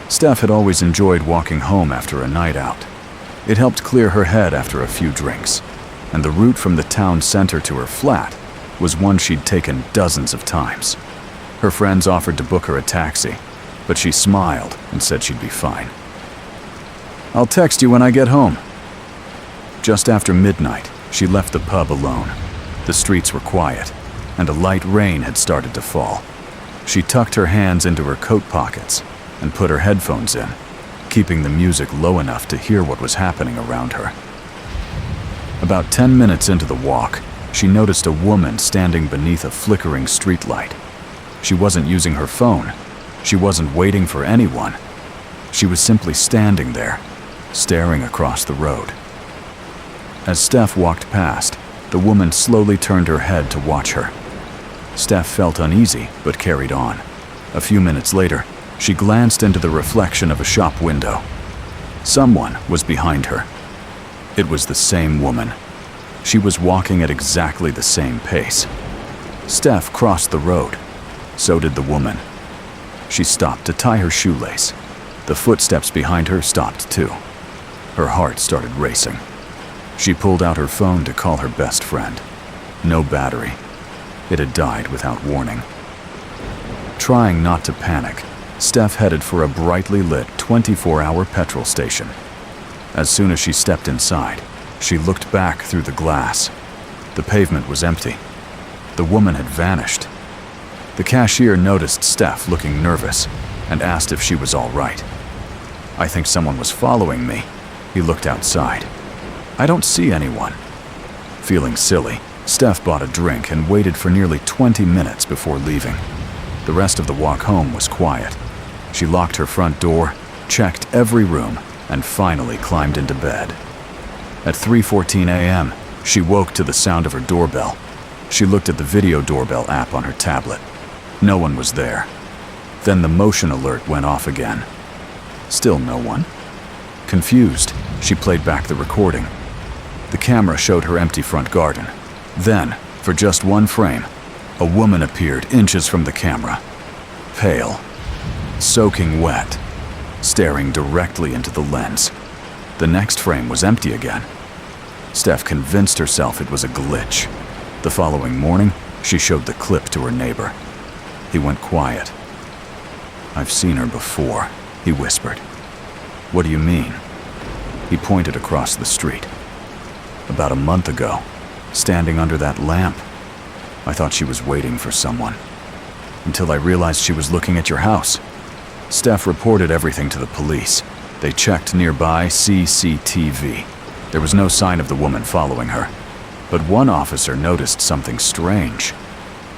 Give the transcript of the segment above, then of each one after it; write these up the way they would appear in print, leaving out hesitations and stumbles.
Steph had always enjoyed walking home after a night out. It helped clear her head after a few drinks, and the route from the town center to her flat was one she'd taken dozens of times. Her friends offered to book her a taxi, but she smiled and said she'd be fine. "I'll text you when I get home." Just after midnight, she left the pub alone. The streets were quiet, and a light rain had started to fall. She tucked her hands into her coat pockets and put her headphones in, keeping the music low enough to hear what was happening around her. About 10 minutes into the walk, she noticed a woman standing beneath a flickering streetlight. She wasn't using her phone. She wasn't waiting for anyone. She was simply standing there, staring across the road. As Steph walked past, the woman slowly turned her head to watch her. Steph felt uneasy, but carried on. A few minutes later, she glanced into the reflection of a shop window. Someone was behind her. It was the same woman. She was walking at exactly the same pace. Steph crossed the road. So did the woman. She stopped to tie her shoelace. The footsteps behind her stopped too. Her heart started racing. She pulled out her phone to call her best friend. No battery. It had died without warning. Trying not to panic, Steph headed for a brightly lit 24-hour petrol station. As soon as she stepped inside, she looked back through the glass. The pavement was empty. The woman had vanished. The cashier noticed Steph looking nervous and asked if she was all right. "I think someone was following me." He looked outside. "I don't see anyone." Feeling silly, Steph bought a drink and waited for nearly 20 minutes before leaving. The rest of the walk home was quiet. She locked her front door, checked every room, and finally climbed into bed. At 3:14 a.m., she woke to the sound of her doorbell. She looked at the video doorbell app on her tablet. No one was there. Then the motion alert went off again. Still no one. Confused, she played back the recording. The camera showed her empty front garden. Then, for just one frame, a woman appeared inches from the camera. Pale, soaking wet, staring directly into the lens. The next frame was empty again. Steph convinced herself it was a glitch. The following morning, she showed the clip to her neighbor. He went quiet. "I've seen her before," he whispered. "What do you mean?" He pointed across the street. "About a month ago, standing under that lamp, I thought she was waiting for someone, until I realized she was looking at your house." Steph reported everything to the police. They checked nearby CCTV. There was no sign of the woman following her. But one officer noticed something strange.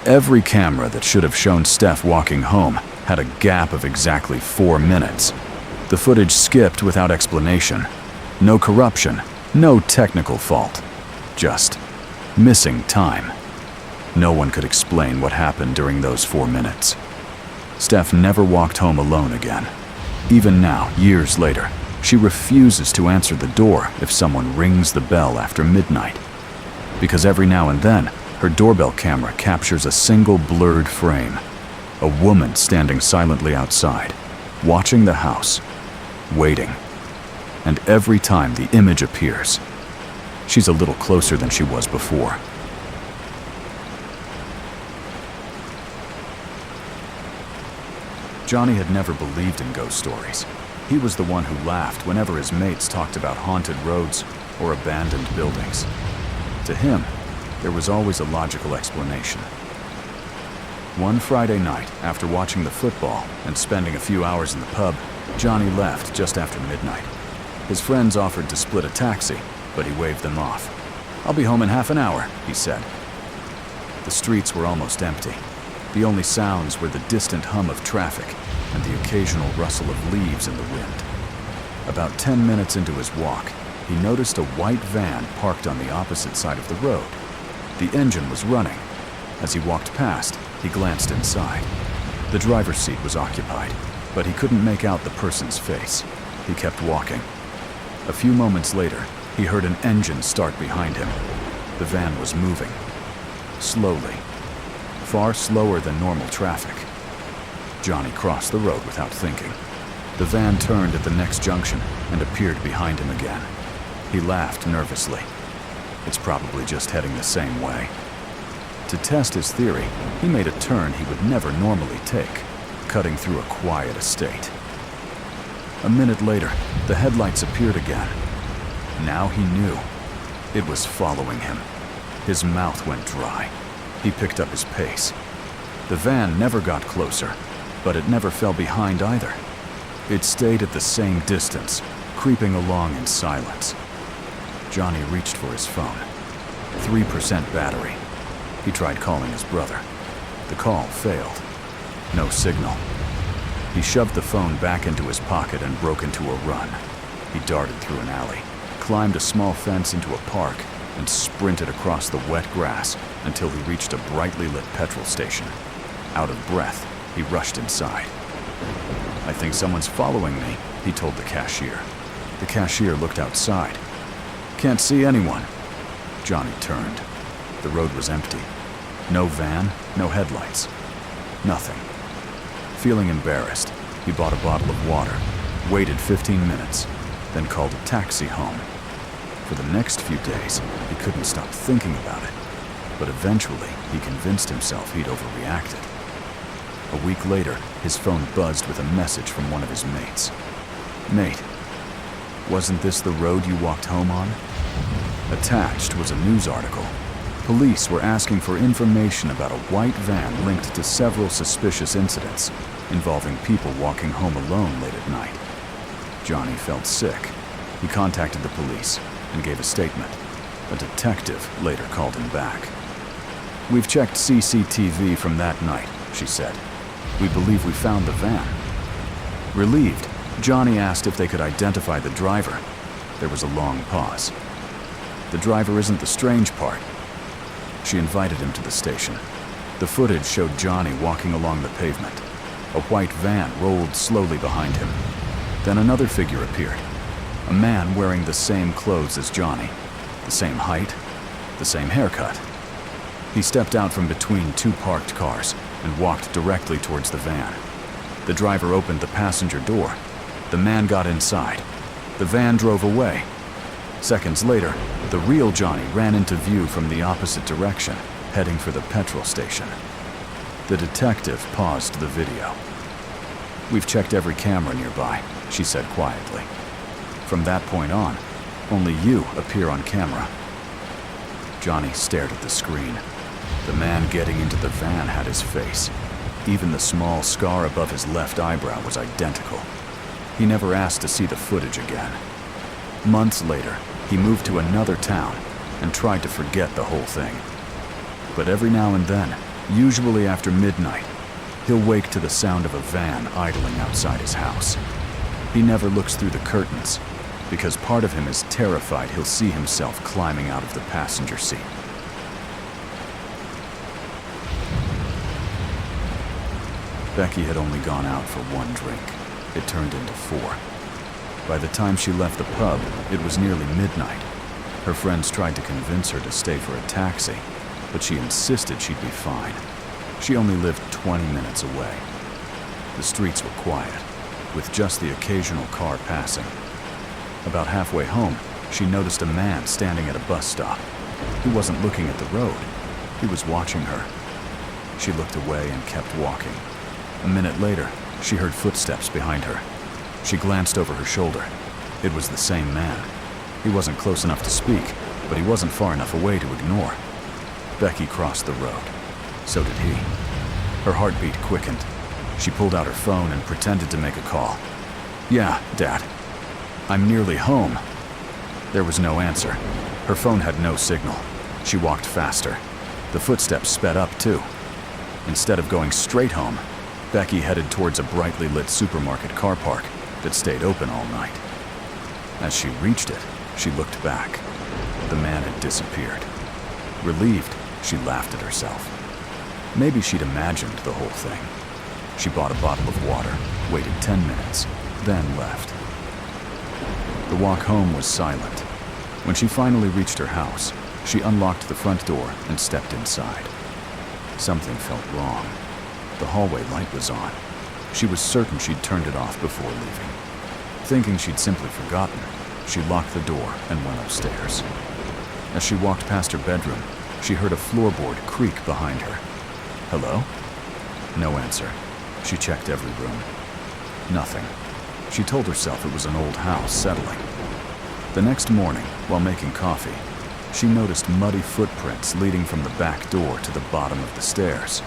Every camera that should have shown Steph walking home had a gap of exactly 4 minutes. The footage skipped without explanation. No corruption, no technical fault. Just missing time. No one could explain what happened during those 4 minutes. Steph never walked home alone again. Even now, years later, she refuses to answer the door if someone rings the bell after midnight. Because every now and then, her doorbell camera captures a single blurred frame. A woman standing silently outside, watching the house, waiting. And every time the image appears, she's a little closer than she was before. Johnny had never believed in ghost stories. He was the one who laughed whenever his mates talked about haunted roads or abandoned buildings. To him, there was always a logical explanation. One Friday night, after watching the football and spending a few hours in the pub, Johnny left just after midnight. His friends offered to split a taxi, but he waved them off. "I'll be home in half an hour," he said. The streets were almost empty. The only sounds were the distant hum of traffic and the occasional rustle of leaves in the wind. About 10 minutes into his walk, he noticed a white van parked on the opposite side of the road. The engine was running. As he walked past, he glanced inside. The driver's seat was occupied, but he couldn't make out the person's face. He kept walking. A few moments later, he heard an engine start behind him. The van was moving. Slowly. Far slower than normal traffic. Johnny crossed the road without thinking. The van turned at the next junction and appeared behind him again. He laughed nervously. It's probably just heading the same way. To test his theory, he made a turn he would never normally take, cutting through a quiet estate. A minute later, the headlights appeared again. Now he knew. It was following him. His mouth went dry. He picked up his pace. The van never got closer, but it never fell behind either. It stayed at the same distance, creeping along in silence. Johnny reached for his phone. 3% battery. He tried calling his brother. The call failed. No signal. He shoved the phone back into his pocket and broke into a run. He darted through an alley, climbed a small fence into a park, and sprinted across the wet grass until he reached a brightly lit petrol station. Out of breath, he rushed inside. "I think someone's following me," he told the cashier. The cashier looked outside. "Can't see anyone." Johnny turned. The road was empty. No van, no headlights. Nothing. Feeling embarrassed, he bought a bottle of water, waited 15 minutes, then called a taxi home. For the next few days, he couldn't stop thinking about it, but eventually he convinced himself he'd overreacted. A week later, his phone buzzed with a message from one of his mates. "Mate, wasn't this the road you walked home on?" Attached was a news article. Police were asking for information about a white van linked to several suspicious incidents involving people walking home alone late at night. Johnny felt sick. He contacted the police and gave a statement. A detective later called him back. "We've checked CCTV from that night," she said. "We believe we found the van." Relieved, Johnny asked if they could identify the driver. There was a long pause. "The driver isn't the strange part." She invited him to the station. The footage showed Johnny walking along the pavement. A white van rolled slowly behind him. Then another figure appeared. A man wearing the same clothes as Johnny. The same height, the same haircut. He stepped out from between two parked cars and walked directly towards the van. The driver opened the passenger door. The man got inside. The van drove away. Seconds later, the real Johnny ran into view from the opposite direction, heading for the petrol station. The detective paused the video. "We've checked every camera nearby," she said quietly. "From that point on, only you appear on camera." Johnny stared at the screen. The man getting into the van had his face. Even the small scar above his left eyebrow was identical. He never asked to see the footage again. Months later, he moved to another town and tried to forget the whole thing. But every now and then, usually after midnight, he'll wake to the sound of a van idling outside his house. He never looks through the curtains, because part of him is terrified he'll see himself climbing out of the passenger seat. Becky had only gone out for one drink. It turned into 4. By the time she left the pub, it was nearly midnight. Her friends tried to convince her to stay for a taxi, but she insisted she'd be fine. She only lived 20 minutes away. The streets were quiet, with just the occasional car passing. About halfway home, she noticed a man standing at a bus stop. He wasn't looking at the road. He was watching her. She looked away and kept walking. A minute later, she heard footsteps behind her. She glanced over her shoulder. It was the same man. He wasn't close enough to speak, but he wasn't far enough away to ignore. Becky crossed the road. So did he. Her heartbeat quickened. She pulled out her phone and pretended to make a call. "Yeah, Dad. I'm nearly home." There was no answer. Her phone had no signal. She walked faster. The footsteps sped up, too. Instead of going straight home, Becky headed towards a brightly lit supermarket car park that stayed open all night. As she reached it, she looked back. The man had disappeared. Relieved, she laughed at herself. Maybe she'd imagined the whole thing. She bought a bottle of water, waited 10 minutes, then left. The walk home was silent. When she finally reached her house, she unlocked the front door and stepped inside. Something felt wrong. The hallway light was on. She was certain she'd turned it off before leaving. Thinking she'd simply forgotten, she locked the door and went upstairs. As she walked past her bedroom, she heard a floorboard creak behind her. Hello? No answer. She checked every room. Nothing. She told herself it was an old house settling. The next morning, while making coffee, she noticed muddy footprints leading from the back door to the bottom of the stairs.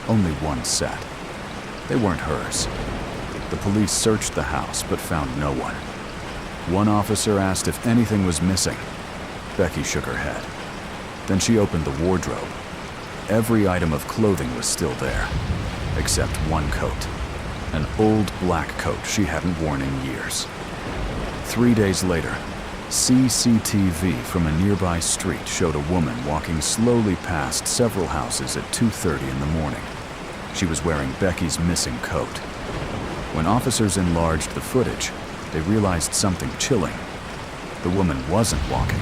Only one set. They weren't hers. The police searched the house but found no one. One officer asked if anything was missing. Becky shook her head. Then she opened the wardrobe. Every item of clothing was still there, except one coat. An old black coat she hadn't worn in years. 3 days later, CCTV from a nearby street showed a woman walking slowly past several houses at 2:30 in the morning. She was wearing Becky's missing coat. When officers enlarged the footage, they realized something chilling. The woman wasn't walking.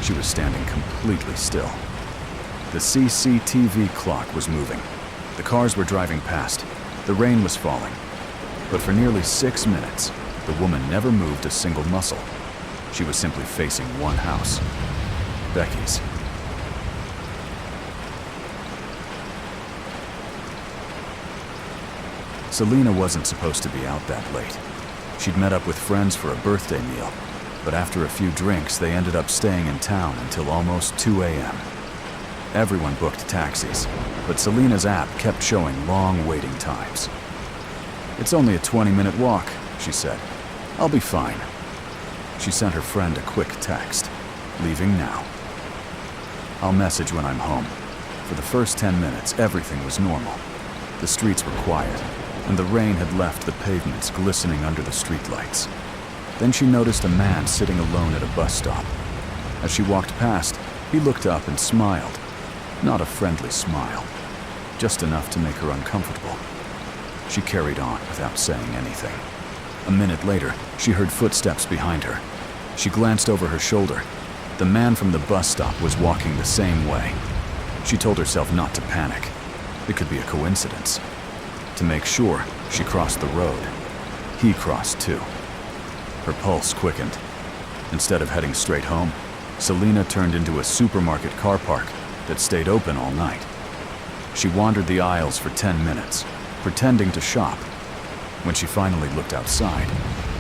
She was standing completely still. The CCTV clock was moving. The cars were driving past. The rain was falling. But for nearly 6 minutes, the woman never moved a single muscle. She was simply facing one house, Becky's. Selena wasn't supposed to be out that late. She'd met up with friends for a birthday meal, but after a few drinks, they ended up staying in town until almost 2 a.m. Everyone booked taxis, but Selena's app kept showing long waiting times. "It's only a 20-minute walk," she said. "I'll be fine." She sent her friend a quick text, "Leaving now. I'll message when I'm home." For the first 10 minutes, everything was normal. The streets were quiet, and the rain had left the pavements glistening under the streetlights. Then she noticed a man sitting alone at a bus stop. As she walked past, he looked up and smiled. Not a friendly smile, just enough to make her uncomfortable. She carried on without saying anything. A minute later, she heard footsteps behind her. She glanced over her shoulder. The man from the bus stop was walking the same way. She told herself not to panic. It could be a coincidence. To make sure, she crossed the road. He crossed too. Her pulse quickened. Instead of heading straight home, Selena turned into a supermarket car park that stayed open all night. She wandered the aisles for 10 minutes, pretending to shop. When she finally looked outside,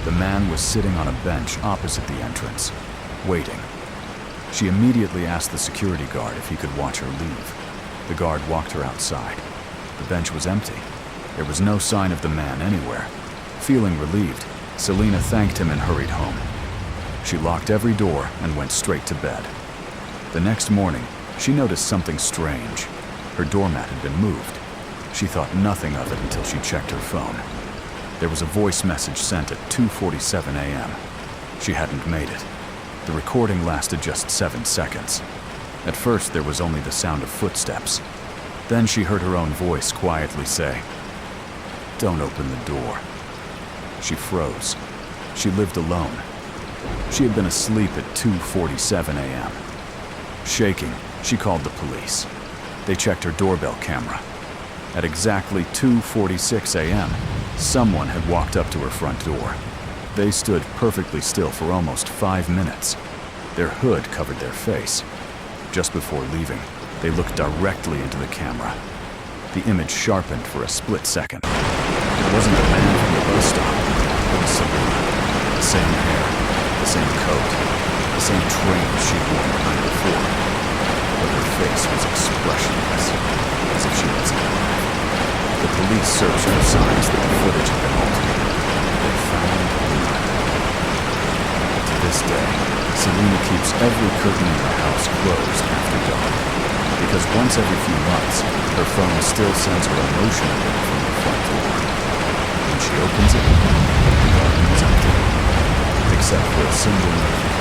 the man was sitting on a bench opposite the entrance, waiting. She immediately asked the security guard if he could watch her leave. The guard walked her outside. The bench was empty. There was no sign of the man anywhere. Feeling relieved, Selena thanked him and hurried home. She locked every door and went straight to bed. The next morning, she noticed something strange. Her doormat had been moved. She thought nothing of it until she checked her phone. There was a voice message sent at 2:47 a.m. She hadn't made it. The recording lasted just 7 seconds. At first, there was only the sound of footsteps. Then she heard her own voice quietly say, "Don't open the door." She froze. She lived alone. She had been asleep at 2:47 a.m. Shaking, she called the police. They checked her doorbell camera. At exactly 2:46 a.m., someone had walked up to her front door. They stood perfectly still for almost 5 minutes. Their hood covered their face. Just before leaving, they looked directly into the camera. The image sharpened for a split second. It wasn't the man from the bus stop. It was Selena. The same hair, the same coat, the same train she'd worn the night before. But her face was expressionless, as if she wasn't alive. The police searched for signs that the footage had been altered. They found none. To this day, Selena keeps every curtain in her house closed after dark, because once every few months, her phone still sends her a motion alert from the front door. When she opens it, the garden is empty, except for a single notification.